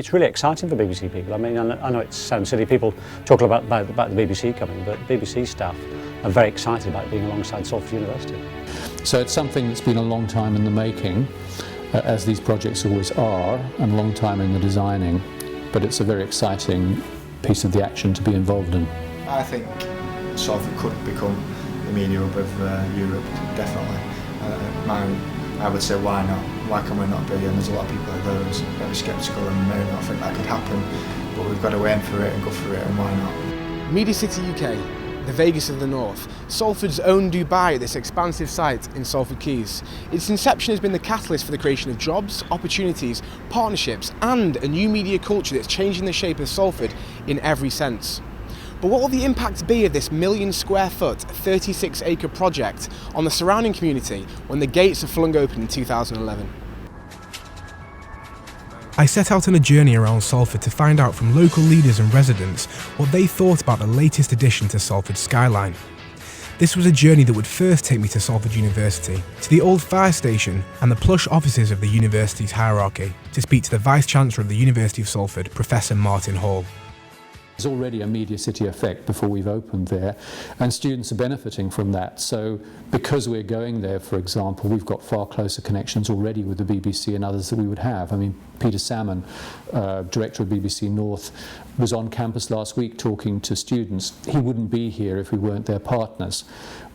It's really exciting for BBC people. I mean, I know it sounds silly, people talk about the BBC coming, but BBC staff are very excited about being alongside Salford University. So it's something that's been a long time in the making, as these projects always are, and a long time in the designing, but it's a very exciting piece of the action to be involved in. I think Salford could become the media hub of Europe, definitely. I would say, why not? Why can we not be? And there's a lot of people out there who are very sceptical and may not think that could happen, but we've got to aim for it and go for it, and why not? MediaCity UK, the Vegas of the North, Salford's own Dubai at this expansive site in Salford Quays. Its inception has been the catalyst for the creation of jobs, opportunities, partnerships and a new media culture that's changing the shape of Salford in every sense. But what will the impact be of this 1 million square foot, 36 acre project on the surrounding community when the gates are flung open in 2011? I set out on a journey around Salford to find out from local leaders and residents what they thought about the latest addition to Salford's skyline. This was a journey that would first take me to Salford University, to the old fire station and the plush offices of the university's hierarchy, to speak to the Vice-Chancellor of the University of Salford, Professor Martin Hall. There's already a MediaCity effect before we've opened there, and students are benefiting from that. So because we're going there, for example, we've got far closer connections already with the BBC and others that we would have. I mean, Peter Salmon, director of BBC North, was on campus last week talking to students. He wouldn't be here if we weren't their partners.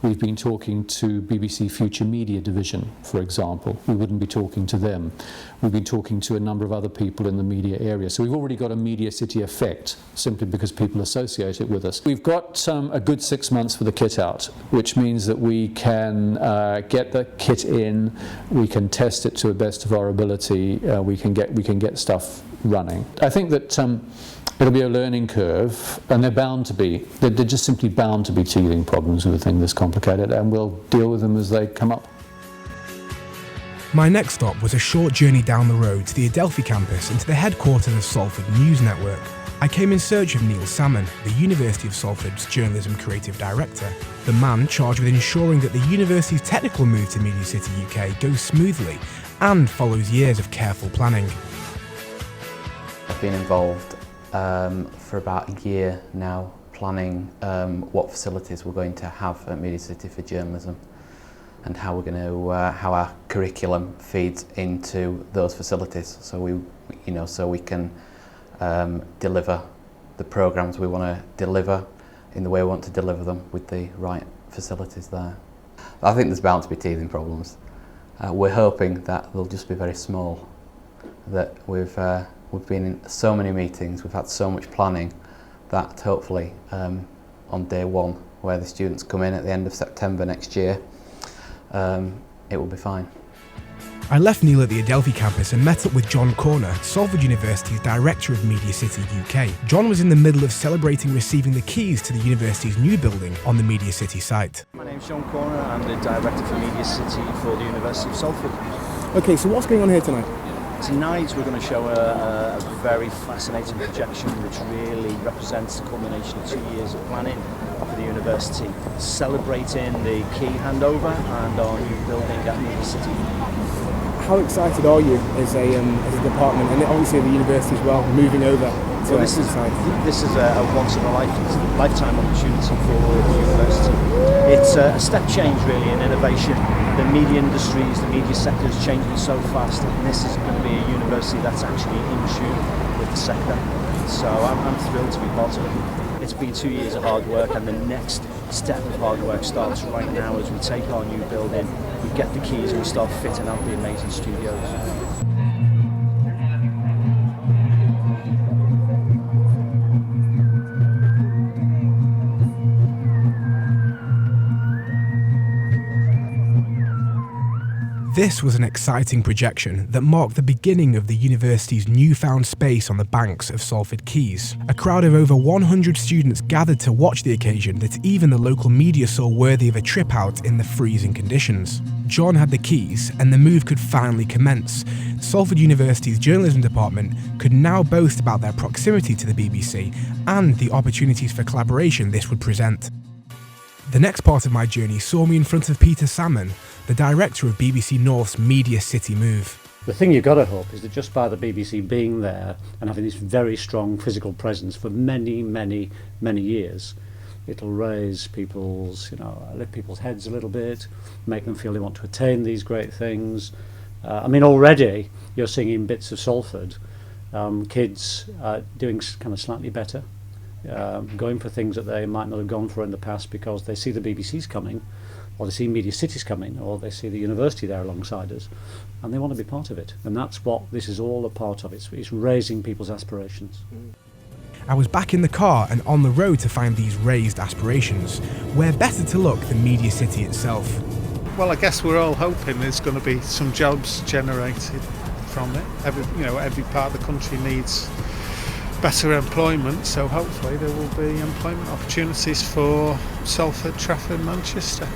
We've been talking to BBC Future Media Division, for example. We wouldn't be talking to them. We've been talking to a number of other people in the media area. So we've already got a MediaCity effect, simply because people associate it with us. We've got a good 6 months for the kit out, which means that we can get the kit in, we can test it to the best of our ability, we can get stuff running. I think that it'll be a learning curve, and they're bound to be. They're just simply bound to be teething problems with a thing this complicated, and we'll deal with them as they come up. My next stop was a short journey down the road to the Adelphi campus and to the headquarters of Salford News Network. I came in search of Neil Salmon, the University of Salford's Journalism Creative Director, the man charged with ensuring that the university's technical move to MediaCity UK goes smoothly and follows years of careful planning. I've been involved for about a year now, planning what facilities we're going to have at MediaCity for journalism, and how we're going to how our curriculum feeds into those facilities, so we can deliver the programmes we want to deliver in the way we want to deliver them with the right facilities there. I think there's bound to be teething problems. We're hoping that they'll just be very small, that we've been in so many meetings, we've had so much planning, that hopefully on day one, where the students come in at the end of September next year, it will be fine. I left Neil at the Adelphi campus and met up with John Corner, Salford University's Director of MediaCity UK. John was in the middle of celebrating receiving the keys to the university's new building on the MediaCity site. My name's John Corner, I'm the Director for MediaCity for the University of Salford. Okay, so what's going on here tonight? Tonight we're going to show a very fascinating projection which really represents the culmination of 2 years of planning for the university, celebrating the key handover and our new building at MediaCity. How excited are you as a department, and obviously the university as well, moving over to this is a once in a lifetime opportunity for the university. It's a step change really in innovation. The media industries, the media sector is changing so fast, and this is going to be a university that's actually in tune with the sector. So I'm thrilled to be part of it. It's been 2 years of hard work, and the next step of hard work starts right now as we take our new building, we get the keys and we start fitting out the amazing studios. This was an exciting projection that marked the beginning of the university's newfound space on the banks of Salford Quays. A crowd of over 100 students gathered to watch the occasion that even the local media saw worthy of a trip out in the freezing conditions. John had the keys and the move could finally commence. Salford University's journalism department could now boast about their proximity to the BBC and the opportunities for collaboration this would present. The next part of my journey saw me in front of Peter Salmon, the director of BBC North's MediaCity move. The thing you've got to hope is that just by the BBC being there and having this very strong physical presence for many, many, many years, it'll raise people's, lift people's heads a little bit, make them feel they want to attain these great things. I mean, already you're seeing in bits of Salford, kids doing kind of slightly better, going for things that they might not have gone for in the past because they see the BBC's coming, or they see MediaCity's coming, or they see the university there alongside us, and they want to be part of it. And that's what this is all a part of. It's raising people's aspirations. I was back in the car and on the road to find these raised aspirations. Where better to look than MediaCity itself? Well, I guess we're all hoping there's going to be some jobs generated from it. Every part of the country needs better employment, so hopefully there will be employment opportunities for Salford, Trafford, Manchester.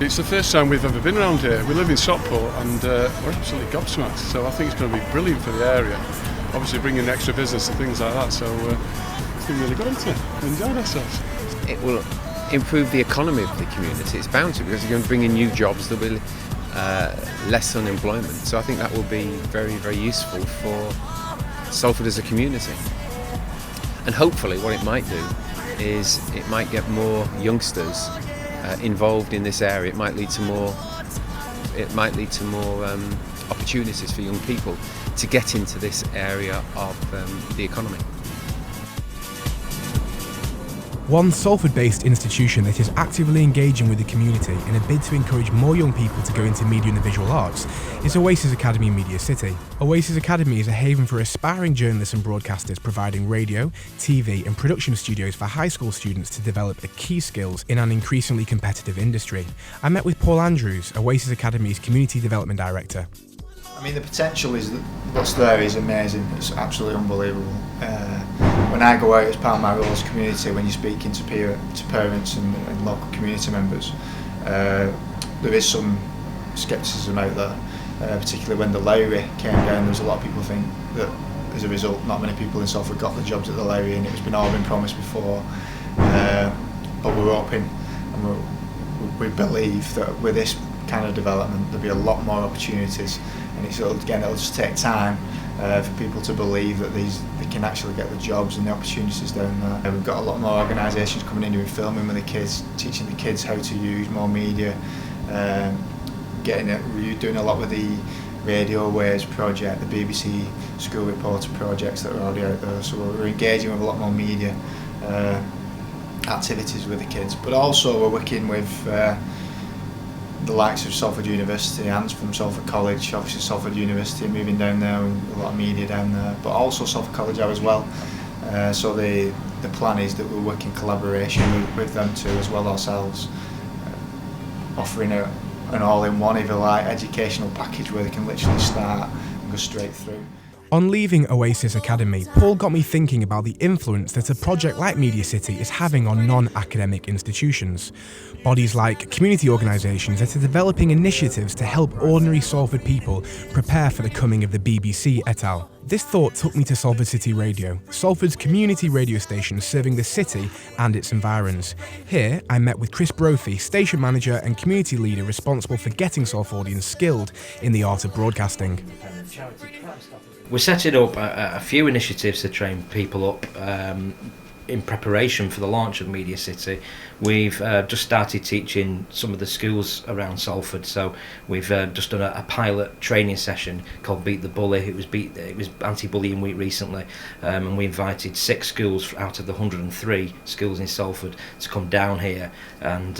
It's the first time we've ever been around here. We live in Stockport and we're absolutely gobsmacked, so I think it's going to be brilliant for the area. Obviously bringing extra business and things like that, so it's been really good, hasn't it? We enjoyed ourselves. It will improve the economy of the community. It's bound to, because you're going to bring in new jobs, there'll be less unemployment. So I think that will be very, very useful for Salford as a community. And hopefully what it might do is it might get more youngsters involved in this area. It might lead to more opportunities for young people to get into this area of the economy. One Salford-based institution that is actively engaging with the community in a bid to encourage more young people to go into media and the visual arts is Oasis Academy in MediaCity. Oasis Academy is a haven for aspiring journalists and broadcasters, providing radio, TV and production studios for high school students to develop the key skills in an increasingly competitive industry. I met with Paul Andrews, Oasis Academy's Community Development Director. I mean, the potential is what's there is amazing. It's absolutely unbelievable. When I go out as part of my role as community, when you're speaking to parents and local community members, there is some scepticism out there, particularly when the Lowry came down. There was a lot of people think that as a result, not many people in Salford got the jobs at the Lowry, and it's been all been promised before. But we're hoping and we believe that with this kind of development, there'll be a lot more opportunities, and it'll just take time for people to believe that they can actually get the jobs and the opportunities down there. We've got a lot more organisations coming in doing filming with the kids, teaching the kids how to use more media, doing a lot with the Radio Waves project, the BBC School Reporter projects that are already out there. So we're engaging with a lot more media activities with the kids, but also we're working with the likes of Salford University and from Salford College, obviously Salford University moving down there and a lot of media down there, but also Salford College as well. So the plan is that we'll work in collaboration with them too, as well ourselves, offering an all-in-one, if you like, educational package where they can literally start and go straight through. On leaving Oasis Academy, Paul got me thinking about the influence that a project like MediaCity is having on non-academic institutions. Bodies like community organisations that are developing initiatives to help ordinary Salford people prepare for the coming of the BBC et al. This thought took me to Salford City Radio, Salford's community radio station serving the city and its environs. Here, I met with Chris Brophy, station manager and community leader responsible for getting Salfordians skilled in the art of broadcasting. We're setting up a few initiatives to train people up in preparation for the launch of MediaCity. We've just started teaching some of the schools around Salford, so we've just done a pilot training session called Beat the Bully. It was anti-bullying week recently, and we invited 6 schools out of the 103 schools in Salford to come down here and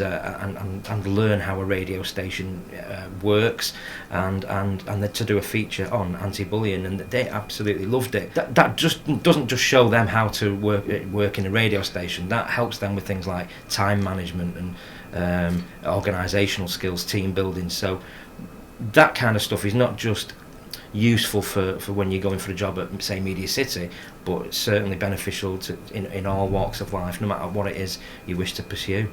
learn how a radio station works, and to do a feature on anti-bullying, and they absolutely loved it. That just doesn't just show them how to work in a radio station. That helps them with things like time management and organisational skills, team building. So that kind of stuff is not just useful for when you're going for a job at, say, MediaCity, but it's certainly beneficial in all walks of life, no matter what it is you wish to pursue.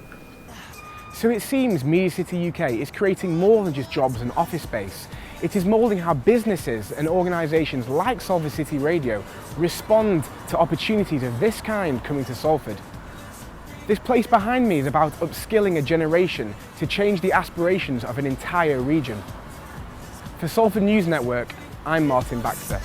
So it seems MediaCity UK is creating more than just jobs and office space. It is moulding how businesses and organisations like Salford City Radio respond to opportunities of this kind coming to Salford. This place behind me is about upskilling a generation to change the aspirations of an entire region. For Salford News Network, I'm Martin Baxter.